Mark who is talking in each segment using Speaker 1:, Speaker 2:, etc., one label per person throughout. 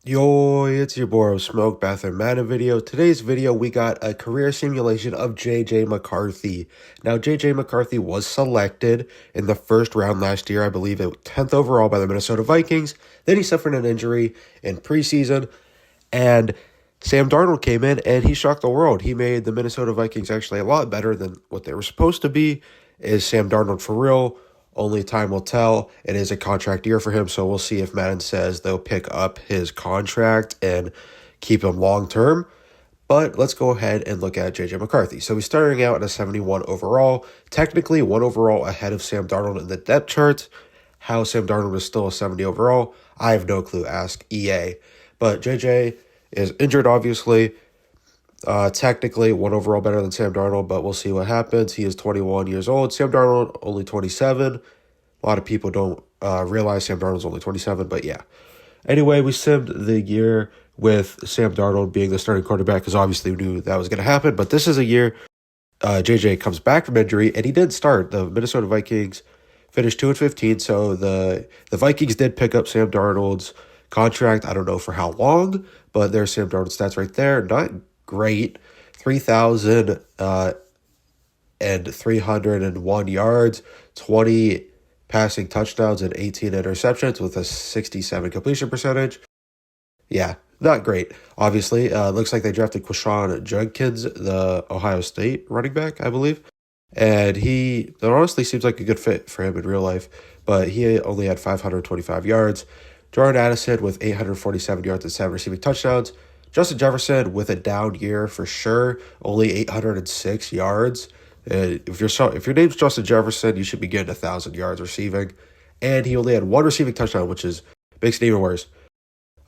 Speaker 1: Yo, it's your boy Smoke back with Madden video. Today's video, we got a career simulation of J.J. McCarthy. Now, J.J. McCarthy was selected in the first round last year, I believe it 10th overall by the Minnesota Vikings. Then he suffered an injury in preseason, and Sam Darnold came in and he shocked the world. He made the Minnesota Vikings actually a lot better than what they were supposed to be. Is Sam Darnold for real? Only time will tell. It is a contract year for him, so we'll see if Madden says they'll pick up his contract and keep him long term. But let's go ahead and look at J.J. McCarthy. So he's starting out at a 71 overall, technically one overall ahead of Sam Darnold in the depth chart. How Sam Darnold is still a 70 overall, I have no clue. Ask EA. But J.J. is injured, obviously. Technically, one overall better than Sam Darnold, but we'll see what happens. He is 21 years old. Sam Darnold, only 27. A lot of people don't realize Sam Darnold's only 27, but yeah. Anyway, we simmed the year with Sam Darnold being the starting quarterback because obviously we knew that was going to happen. But this is a year JJ comes back from injury, and he didn't start. The Minnesota Vikings finished 2-15, so the Vikings did pick up Sam Darnold's contract. I don't know for how long, but there's Sam Darnold's stats right there. Not great. 3,301 yards, 20 passing touchdowns, and 18 interceptions with a 67 completion percentage. Yeah, not great. Obviously, looks like they drafted Quashon Judkins, the Ohio State running back, I believe. And that honestly seems like a good fit for him in real life. But he only had 525 yards. Jordan Addison with 847 yards and 7 receiving touchdowns. Justin Jefferson with a down year for sure, only 806 yards. And if your name's Justin Jefferson, you should be getting 1,000 yards receiving. And he only had one receiving touchdown, which makes it even worse.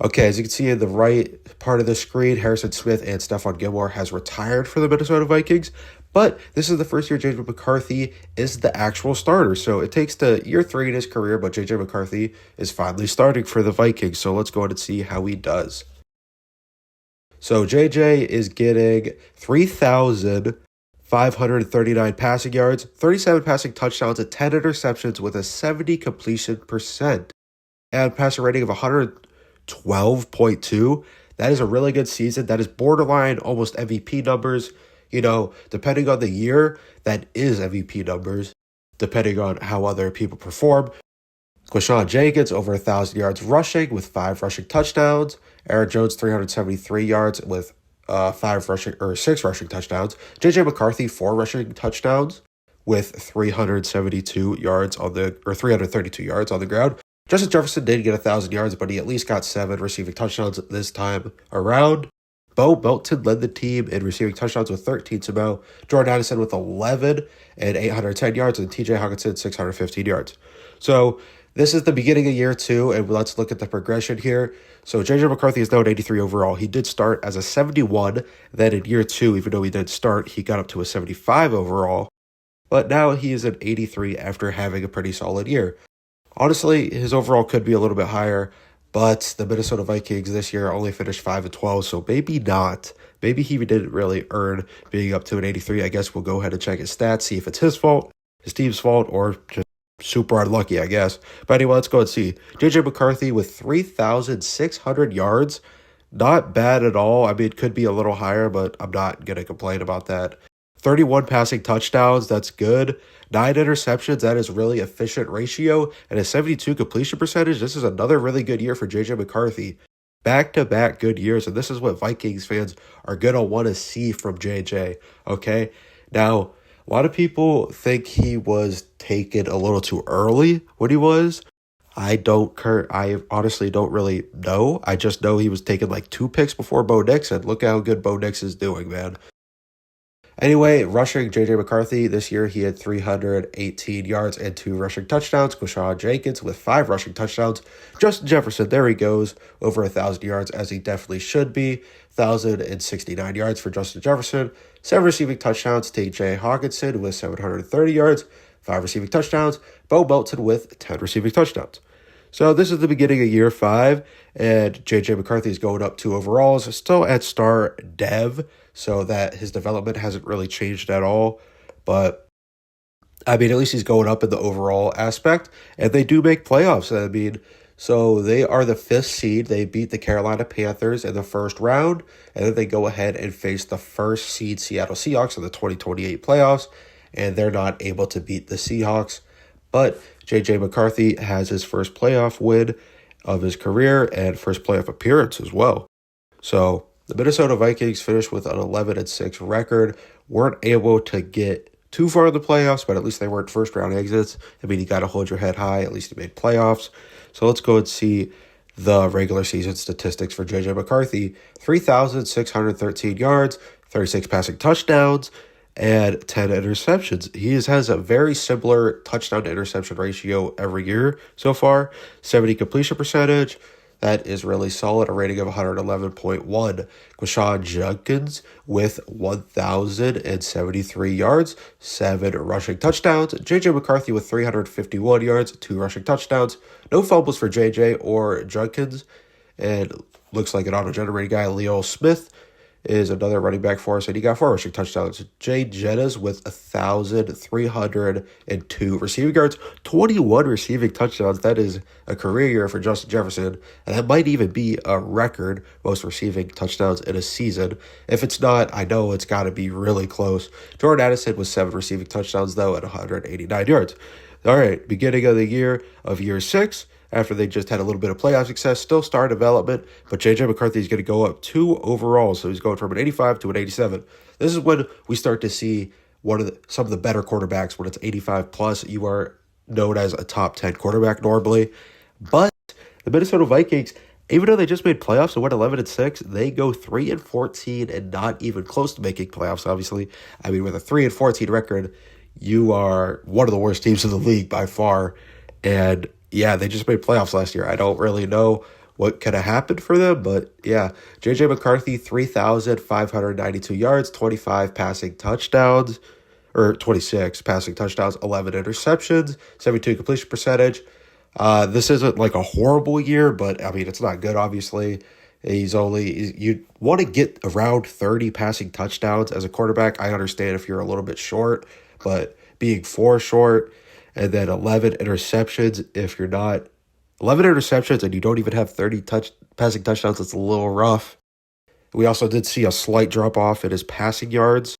Speaker 1: Okay, as you can see in the right part of the screen, Harrison Smith and Stephon Gilmore has retired for the Minnesota Vikings. But this is the first year J.J. McCarthy is the actual starter. So it takes to year 3 in his career, but J.J. McCarthy is finally starting for the Vikings. So let's go ahead and see how he does. So JJ is getting 3,539 passing yards, 37 passing touchdowns, and 10 interceptions with a 70 completion percent and passer rating of 112.2. That is a really good season. That is borderline almost MVP numbers. You know, depending on the year, that is MVP numbers, depending on how other people perform. Quashon Jenkins over 1,000 yards rushing with 5 rushing touchdowns. Aaron Jones 373 yards with 6 rushing touchdowns. J.J. McCarthy 4 rushing touchdowns with 332 yards 332 yards on the ground. Justin Jefferson did get 1,000 yards, but he at least got 7 receiving touchdowns this time around. Bo Melton led the team in receiving touchdowns with 13 somehow. Jordan Addison with 11 and 810 yards, and TJ Hockenson 615 yards. So this is the beginning of year 2, and let's look at the progression here. So J.J. McCarthy is now an 83 overall. He did start as a 71. Then in year 2, even though he didn't start, he got up to a 75 overall. But now he is an 83 after having a pretty solid year. Honestly, his overall could be a little bit higher, but the Minnesota Vikings this year only finished 5-12, so maybe not. Maybe he didn't really earn being up to an 83. I guess we'll go ahead and check his stats, see if it's his fault, his team's fault, or just super unlucky, I guess. But anyway, let's go and see. J.J. McCarthy with 3,600 yards. Not bad at all. I mean, it could be a little higher, but I'm not going to complain about that. 31 passing touchdowns, that's good. 9 interceptions, that is really efficient ratio. And a 72 completion percentage, this is another really good year for J.J. McCarthy. Back-to-back good years, and this is what Vikings fans are going to want to see from J.J., okay? Now, a lot of people think he was taken a little too early when he was. I honestly don't really know. I just know he was taken like 2 picks before Bo Nix, and look how good Bo Nix is doing, man. Anyway, rushing J.J. McCarthy, this year he had 318 yards and 2 rushing touchdowns. Quashon Jenkins with 5 rushing touchdowns. Justin Jefferson, there he goes, over 1,000 yards, as he definitely should be. 1,069 yards for Justin Jefferson. 7 receiving touchdowns. TJ Hockenson with 730 yards. 5 receiving touchdowns. Bo Melton with 10 receiving touchdowns. So this is the beginning of year 5, and J.J. McCarthy is going up 2 overalls, still at star dev, so that his development hasn't really changed at all. But, I mean, at least he's going up in the overall aspect, and they do make playoffs. I mean, So they are the 5th seed. They beat the Carolina Panthers in the first round, and then they go ahead and face the 1st seed Seattle Seahawks in the 2028 playoffs, and they're not able to beat the Seahawks. But J.J. McCarthy has his first playoff win of his career and first playoff appearance as well. So the Minnesota Vikings finished with an 11-6 record, weren't able to get too far in the playoffs, but at least they weren't first-round exits. I mean, you got to hold your head high. At least you made playoffs. So let's go and see the regular season statistics for J.J. McCarthy. 3,613 yards, 36 passing touchdowns, and 10 interceptions. He has a very similar touchdown-to-interception ratio every year so far. 70 completion percentage. That is really solid, a rating of 111.1. Quashon Judkins with 1,073 yards, 7 rushing touchdowns. J.J. McCarthy with 351 yards, 2 rushing touchdowns. No fumbles for J.J. or Judkins. And looks like an auto-generated guy, Leo Smith, is another running back for us, and he got 4 rushing touchdowns. Jay Jettas with 1,302 receiving yards, 21 receiving touchdowns. That is a career year for Justin Jefferson, and that might even be a record most receiving touchdowns in a season. If it's not, I know it's got to be really close. Jordan Addison with 7 receiving touchdowns, though, at 189 yards. All right, beginning of the year of year 6, after they just had a little bit of playoff success, still star development, but J.J. McCarthy is going to go up 2 overall, so he's going from an 85 to an 87. This is when we start to see some of the better quarterbacks. When it's 85 plus, you are known as a top 10 quarterback normally. But the Minnesota Vikings, even though they just made playoffs and went 11-6, they go 3-14 and not even close to making playoffs. Obviously, I mean, with a 3-14 record, you are one of the worst teams in the league by far, and yeah, they just made playoffs last year. I don't really know what could have happened for them, but yeah. J.J. McCarthy, 3,592 yards, 25 passing touchdowns, or 26 passing touchdowns, 11 interceptions, 72 completion percentage. This isn't like a horrible year, but I mean, it's not good, obviously. You want to get around 30 passing touchdowns as a quarterback. I understand if you're a little bit short, but being 4 short, and then 11 interceptions. If you're not 11 interceptions and you don't even have 30 passing touchdowns, it's a little rough. We also did see a slight drop off in his passing yards.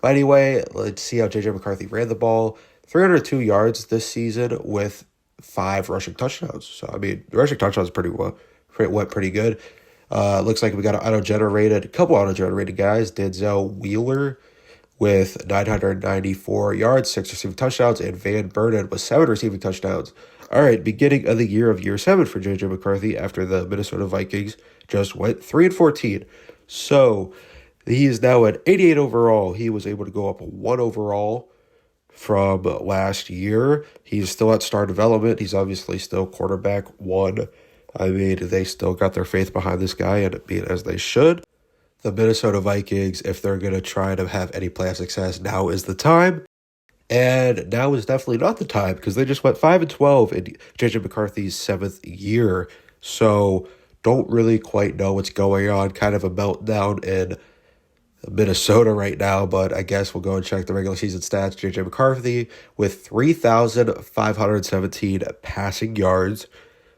Speaker 1: But anyway, let's see how J.J. McCarthy ran the ball. 302 yards this season with 5 rushing touchdowns. So, I mean, the rushing touchdowns went pretty good. Looks like we got a couple auto-generated guys. Denzel Wheeler with 994 yards, 6 receiving touchdowns, and Van Bernen with 7 receiving touchdowns. All right, beginning of the year of year 7 for J.J. McCarthy after the Minnesota Vikings just went 3-14. So he is now at 88 overall. He was able to go up 1 overall from last year. He's still at star development. He's obviously still quarterback 1. I mean, they still got their faith behind this guy, and being as they should. The Minnesota Vikings, if they're going to try to have any playoff success, now is the time. And now is definitely not the time because they just went 5-12 in J.J. McCarthy's 7th year. So don't really quite know what's going on. Kind of a meltdown in Minnesota right now, but I guess we'll go and check the regular season stats. J.J. McCarthy with 3,517 passing yards,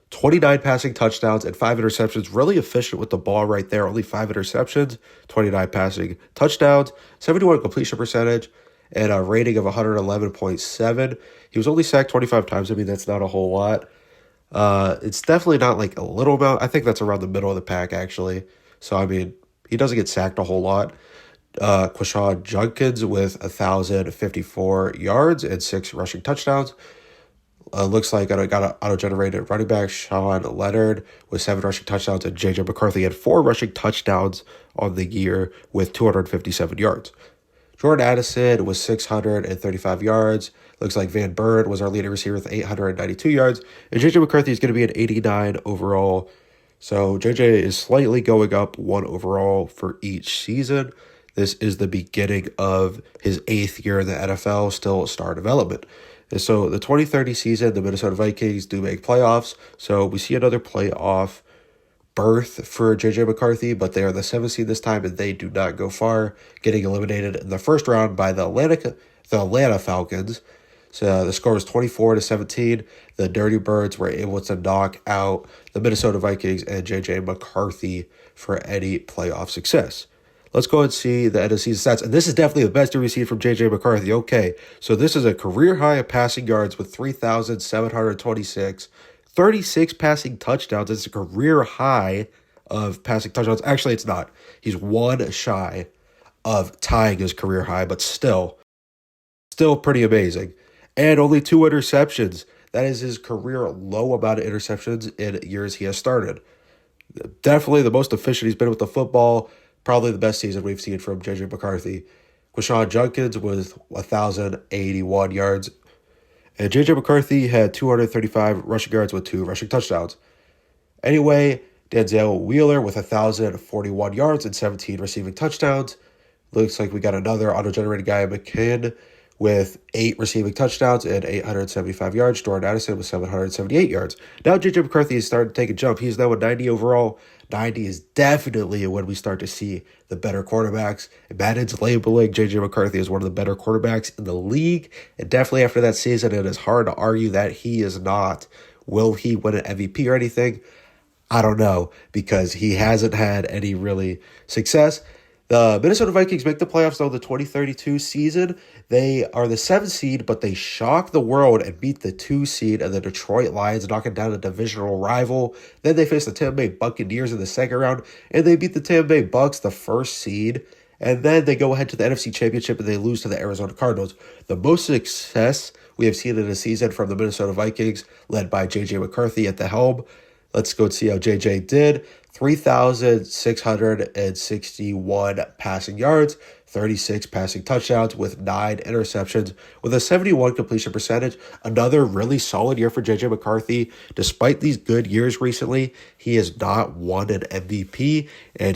Speaker 1: 29 passing touchdowns, and 5 interceptions. Really efficient with the ball right there. Only 5 interceptions, 29 passing touchdowns, 71 completion percentage, and a rating of 111.7. He was only sacked 25 times. I mean, that's not a whole lot. It's definitely not like a little amount. I think that's around the middle of the pack, actually. So, I mean, he doesn't get sacked a whole lot. Quashon Judkins with 1,054 yards and 6 rushing touchdowns. Looks like I got an auto-generated running back, Sean Leonard, with 7 rushing touchdowns, and J.J. McCarthy had 4 rushing touchdowns on the year with 257 yards. Jordan Addison was 635 yards. Looks like Van Bernen was our leading receiver with 892 yards. And J.J. McCarthy is going to be an 89 overall. So J.J. is slightly going up 1 overall for each season. This is the beginning of his 8th year in the NFL, still star development. And so the 2030 season, the Minnesota Vikings do make playoffs. So we see another playoff berth for J.J. McCarthy, but they are the 7th seed this time, and they do not go far, getting eliminated in the first round by the Atlanta Falcons. So the score was 24-17. The Dirty Birds were able to knock out the Minnesota Vikings and J.J. McCarthy for any playoff success. Let's go and see the end of season stats. And this is definitely the best we've seen from J.J. McCarthy. Okay, so this is a career high of passing yards with 3,726, 36 passing touchdowns. It's a career high of passing touchdowns. Actually, it's not. He's one shy of tying his career high, but still pretty amazing. And only 2 interceptions. That is his career low amount of interceptions in years he has started. Definitely the most efficient he's been with the football. Probably the best season we've seen from J.J. McCarthy. Quashon Junkins with 1,081 yards. And J.J. McCarthy had 235 rushing yards with 2 rushing touchdowns. Anyway, Denzel Wheeler with 1,041 yards and 17 receiving touchdowns. Looks like we got another auto-generated guy, McCann, with 8 receiving touchdowns and 875 yards. Jordan Addison with 778 yards. Now J.J. McCarthy is starting to take a jump. He's now a 90 overall. 90 is definitely when we start to see the better quarterbacks. Madden's labeling J.J. McCarthy as one of the better quarterbacks in the league. And definitely after that season, it is hard to argue that he is not. Will he win an MVP or anything? I don't know, because he hasn't had any really success. The Minnesota Vikings make the playoffs, though, the 2032 season. They are the 7th seed, but they shock the world and beat the 2 seed of the Detroit Lions, knocking down a divisional rival. Then they face the Tampa Bay Buccaneers in the second round, and they beat the Tampa Bay Bucks, the 1st seed. And then they go ahead to the NFC Championship, and they lose to the Arizona Cardinals. The most success we have seen in a season from the Minnesota Vikings, led by J.J. McCarthy at the helm. Let's go see how J.J. did. 3,661 passing yards, 36 passing touchdowns with 9 interceptions, with a 71 completion percentage. Another really solid year for J.J. McCarthy. Despite these good years recently, he has not won an MVP, and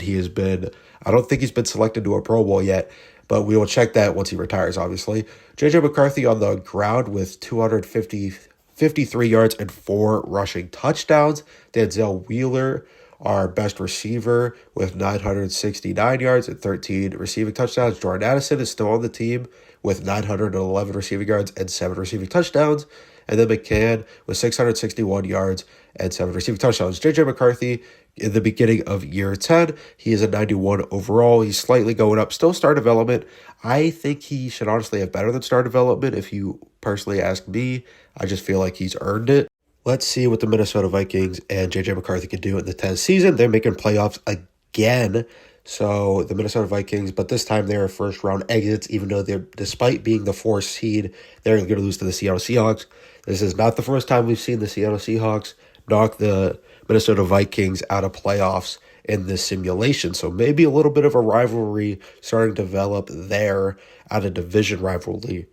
Speaker 1: I don't think he's been selected to a Pro Bowl yet, but we will check that once he retires, obviously. J.J. McCarthy on the ground with 253 yards and 4 rushing touchdowns. Denzel Wheeler, our best receiver, with 969 yards and 13 receiving touchdowns. Jordan Addison is still on the team with 911 receiving yards and 7 receiving touchdowns. And then McCann with 661 yards and 7 receiving touchdowns. J.J. McCarthy, in the beginning of year 10, he is a 91 overall. He's slightly going up. Still star development. I think he should honestly have better than star development if you personally ask me. I just feel like he's earned it. Let's see what the Minnesota Vikings and J.J. McCarthy can do in the 10th season. They're making playoffs again. So the Minnesota Vikings, but this time they're first round exits, even though despite being the 4th seed, they're going to lose to the Seattle Seahawks. This is not the first time we've seen the Seattle Seahawks knock the Minnesota Vikings out of playoffs in this simulation. So maybe a little bit of a rivalry starting to develop there, out of division rivalry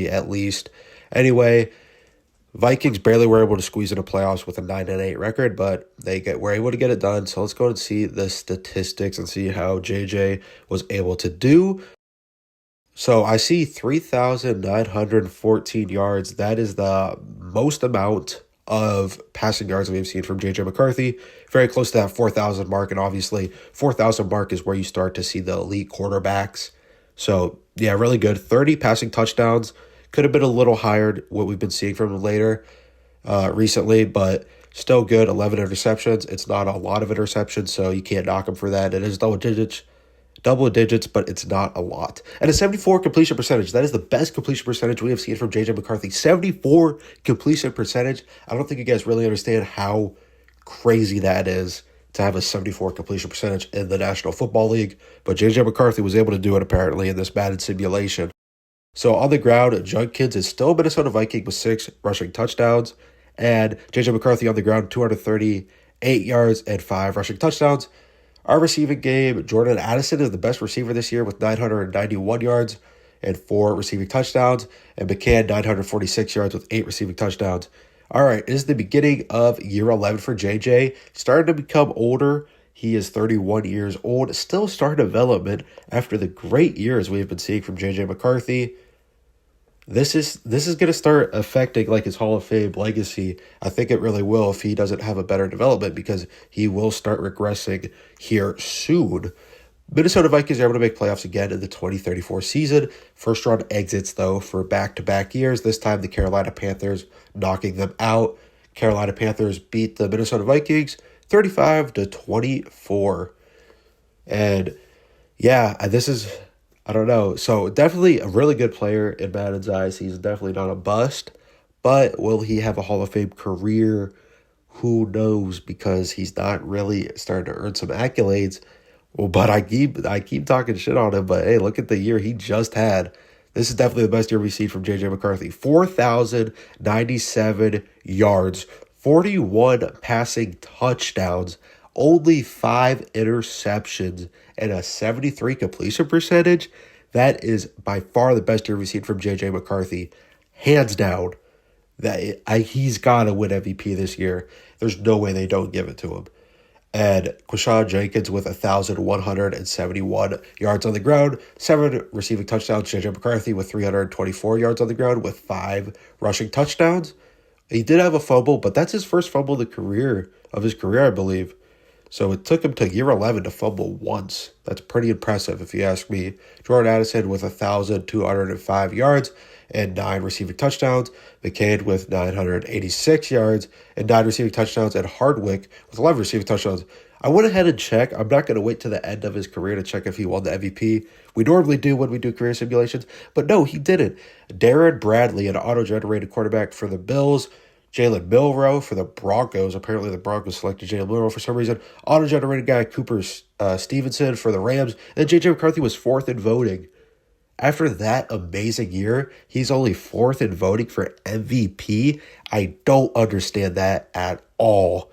Speaker 1: at least. Anyway, Vikings barely were able to squeeze into playoffs with a 9-8 record, but were able to get it done. So let's go and see the statistics and see how JJ was able to do. So I see 3,914 yards. That is the most amount of passing yards we've seen from J.J. McCarthy. Very close to that 4,000 mark, and obviously 4,000 mark is where you start to see the elite quarterbacks. So, yeah, really good. 30 passing touchdowns. Could have been a little higher, what we've been seeing from him recently, but still good. 11 interceptions. It's not a lot of interceptions, so you can't knock him for that. It is double digits, but it's not a lot. And a 74 completion percentage. That is the best completion percentage we have seen from J.J. McCarthy. 74 completion percentage. I don't think you guys really understand how crazy that is to have a 74 completion percentage in the National Football League. But J.J. McCarthy was able to do it apparently in this Madden simulation. So on the ground, Junkins is still a Minnesota Viking with 6 rushing touchdowns. And J.J. McCarthy on the ground, 238 yards and 5 rushing touchdowns. Our receiving game, Jordan Addison is the best receiver this year with 991 yards and 4 receiving touchdowns. And McCann, 946 yards with 8 receiving touchdowns. All right, this is the beginning of year 11 for JJ. Starting to become older. He is 31 years old. Still star development after the great years we've been seeing from J.J. McCarthy. This is going to start affecting like his Hall of Fame legacy. I think it really will if he doesn't have a better development, because he will start regressing here soon. Minnesota Vikings are able to make playoffs again in the 2034 season. First round exits, though, for back-to-back years. This time, the Carolina Panthers knocking them out. Carolina Panthers beat the Minnesota Vikings 35-24. And yeah, this is, I don't know. So definitely a really good player in Madden's eyes. He's definitely not a bust. But will he have a Hall of Fame career? Who knows? Because he's not really starting to earn some accolades. Well, but I keep talking shit on him. But hey, look at the year he just had. This is definitely the best year we've seen from J.J. McCarthy. 4,097 yards, 41 passing touchdowns, only 5 interceptions, and a 73 completion percentage. That is by far the best year we've seen from J.J. McCarthy. Hands down. He's got to win MVP this year. There's no way they don't give it to him. And Quashon Jenkins with 1,171 yards on the ground, 7 receiving touchdowns. J.J. McCarthy with 324 yards on the ground with 5 rushing touchdowns. He did have a fumble, but that's his first fumble of his career, I believe. So it took him to year 11 to fumble once. That's pretty impressive, if you ask me. Jordan Addison with 1,205 yards and 9 receiving touchdowns. McCain with 986 yards and 9 receiving touchdowns. And Hardwick with 11 receiving touchdowns. I went ahead and checked. I'm not going to wait to the end of his career to check if he won the MVP. We normally do when we do career simulations. But no, he didn't. Darren Bradley, an auto-generated quarterback for the Bills. Jalen Milroe for the Broncos. Apparently the Broncos selected Jalen Milroe for some reason. Auto-generated guy Cooper Stevenson for the Rams. And J.J. McCarthy was 4th in voting. After that amazing year, he's only 4th in voting for MVP. I don't understand that at all.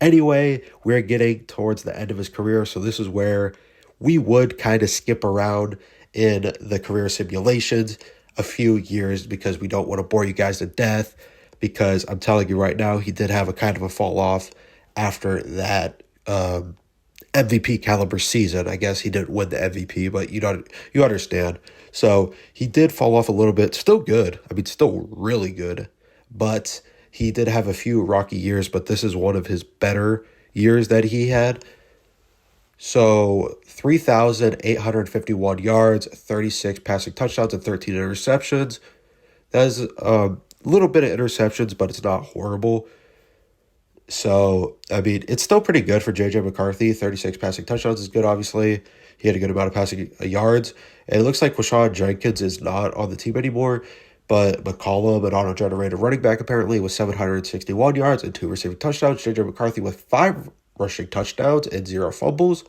Speaker 1: Anyway, we're getting towards the end of his career, so this is where we would kind of skip around in the career simulations a few years because we don't want to bore you guys to death. Because I'm telling you right now, he did have a kind of a fall off after that MVP caliber season. I guess he didn't win the MVP, but you understand. So he did fall off a little bit. Still good. I mean, still really good. But he did have a few rocky years, but this is one of his better years that he had. So 3,851 yards, 36 passing touchdowns, and 13 interceptions. That's a little bit of interceptions, but it's not horrible. So, I mean, it's still pretty good for J.J. McCarthy. 36 passing touchdowns is good, obviously. He had a good amount of passing yards. And it looks like Quashon Jenkins is not on the team anymore. But McCollum, an auto-generated running back, apparently, with 761 yards and 2 receiving touchdowns. J.J. McCarthy with 5 rushing touchdowns and 0 fumbles.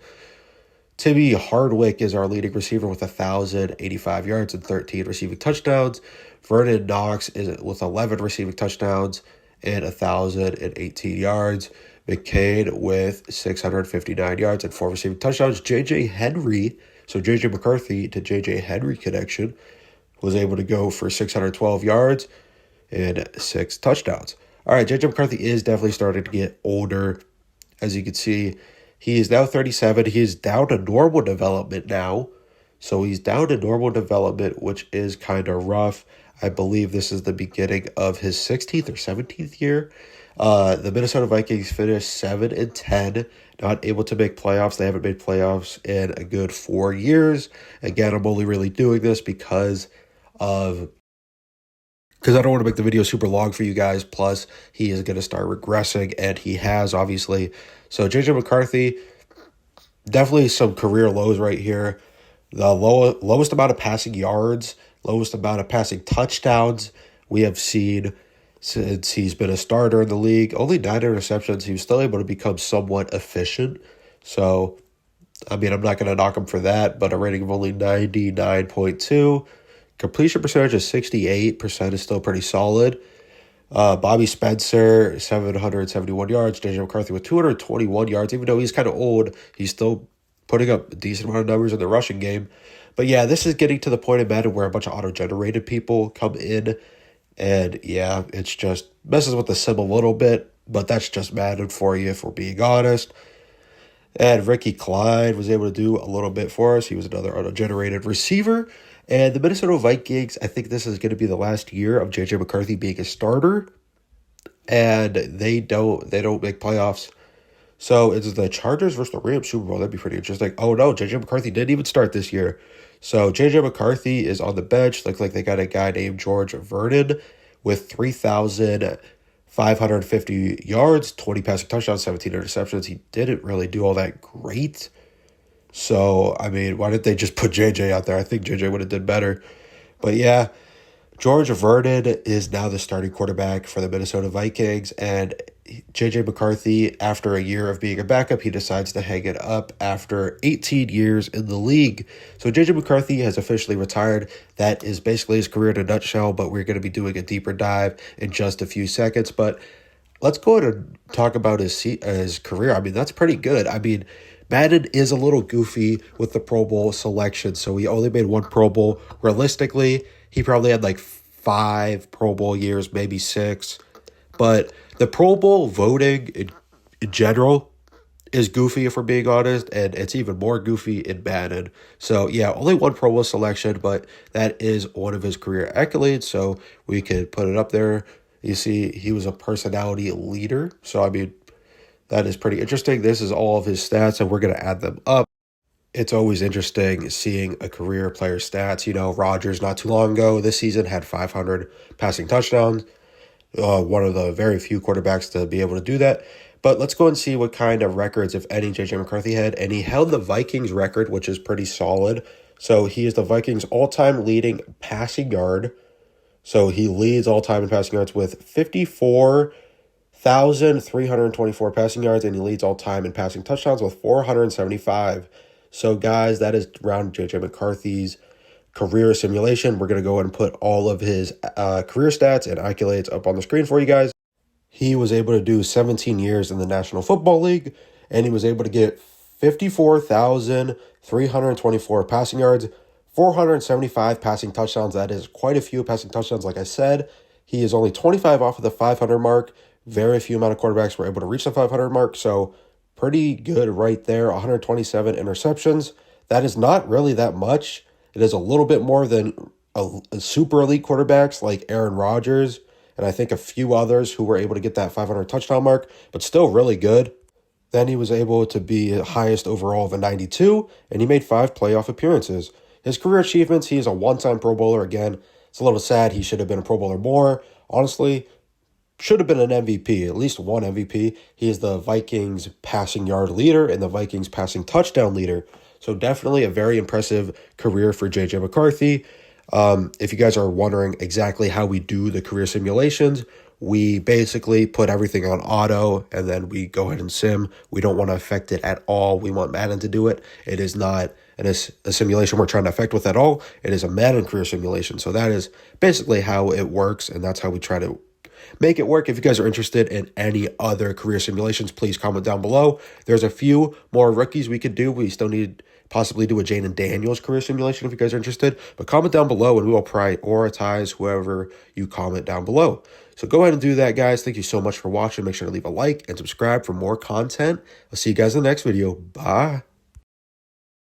Speaker 1: Timmy Hardwick is our leading receiver with 1,085 yards and 13 receiving touchdowns. Vernon Knox is with 11 receiving touchdowns and 1,018 yards. McCain with 659 yards and 4 receiving touchdowns. J.J. Henry, so J.J. McCarthy to J.J. Henry connection, was able to go for 612 yards and 6 touchdowns. All right, J.J. McCarthy is definitely starting to get older. As you can see, he is now 37. He is down to normal development now. So he's down to normal development, which is kind of rough. I believe this is the beginning of his 16th or 17th year. The Minnesota Vikings finished 7-10, not able to make playoffs. They haven't made playoffs in a good 4 years. Again, I'm only really doing this because I don't want to make the video super long for you guys. Plus, he is going to start regressing, and he has, obviously. So, J.J. McCarthy, definitely some career lows right here. The lowest amount of passing yards, lowest amount of passing touchdowns we have seen since he's been a starter in the league. Only 9 interceptions. He was still able to become somewhat efficient. So, I mean, I'm not going to knock him for that, but a rating of only 99.2. Completion percentage of 68% is still pretty solid. Bobby Spencer, 771 yards. J.J. McCarthy with 221 yards. Even though he's kind of old, he's still putting up a decent amount of numbers in the rushing game. But yeah, this is getting to the point in Madden where a bunch of auto-generated people come in. And yeah, it's just messes with the sim a little bit. But that's just Madden for you, if we're being honest. And Ricky Clyde was able to do a little bit for us. He was another auto-generated receiver. And the Minnesota Vikings, I think this is going to be the last year of J.J. McCarthy being a starter. And they don't make playoffs. So it's the Chargers versus the Rams Super Bowl. That'd be pretty interesting. Oh no, JJ McCarthy didn't even start this year. So JJ McCarthy is on the bench. Looks like they got a guy named George Vernon with 3,550 yards, 20 passing touchdowns, 17 interceptions. He didn't really do all that great. So, I mean, why didn't they just put JJ out there? I think JJ would have did better. But yeah, George Vernon is now the starting quarterback for the Minnesota Vikings, and JJ McCarthy, after a year of being a backup, he decides to hang it up after 18 years in the league. So JJ McCarthy has officially retired. That is basically his career in a nutshell, but we're going to be doing a deeper dive in just a few seconds. But let's go ahead and talk about his career. I mean, that's pretty good. I mean, Madden is a little goofy with the Pro Bowl selection, so he only made one Pro Bowl. Realistically, he probably had like 5 Pro Bowl years, maybe 6. But the Pro Bowl voting in general is goofy, if we're being honest, and it's even more goofy in Madden. So, yeah, only one Pro Bowl selection, but that is one of his career accolades, so we could put it up there. You see, he was a personality leader, so, I mean, that is pretty interesting. This is all of his stats, and we're going to add them up. It's always interesting seeing a career player's stats. You know, Rodgers not too long ago this season had 500 passing touchdowns. One of the very few quarterbacks to be able to do that. But let's go and see what kind of records, if any, JJ McCarthy had. And he held the Vikings record, which is pretty solid. So he is the Vikings all-time leading passing yard. So he leads all-time in passing yards with 54,324 passing yards, and he leads all-time in passing touchdowns with 475. So, guys, that is around JJ McCarthy's career simulation. We're going to go ahead and put all of his career stats and accolades up on the screen for you guys. He was able to do 17 years in the National Football League, and he was able to get 54,324 passing yards, 475 passing touchdowns. That is quite a few passing touchdowns, like I said. He is only 25 off of the 500 mark. Very few amount of quarterbacks were able to reach the 500 mark, so pretty good right there. 127 interceptions. That is not really that much. It is a little bit more than a super elite quarterbacks like Aaron Rodgers and I think a few others who were able to get that 500 touchdown mark, but still really good. Then he was able to be highest overall of a 92, and he made 5 playoff appearances. His career achievements, he is a one-time Pro Bowler. Again, it's a little sad he should have been a Pro Bowler more. Honestly, should have been an MVP, at least one MVP. He is the Vikings passing yard leader and the Vikings passing touchdown leader. So definitely a very impressive career for JJ McCarthy. If you guys are wondering exactly how we do the career simulations, we basically put everything on auto and then we go ahead and sim. We don't want to affect it at all. We want Madden to do it. It is not a simulation we're trying to affect with at all. It is a Madden career simulation. So that is basically how it works, and that's how we try to make it work. If you guys are interested in any other career simulations, please comment down below. There's a few more rookies we could do. We still need possibly do a Jaden Daniels career simulation if you guys are interested. But comment down below and we will prioritize whoever you comment down below. So go ahead and do that, guys. Thank you so much for watching. Make sure to leave a like and subscribe for more content. I'll see you guys in the next video. Bye.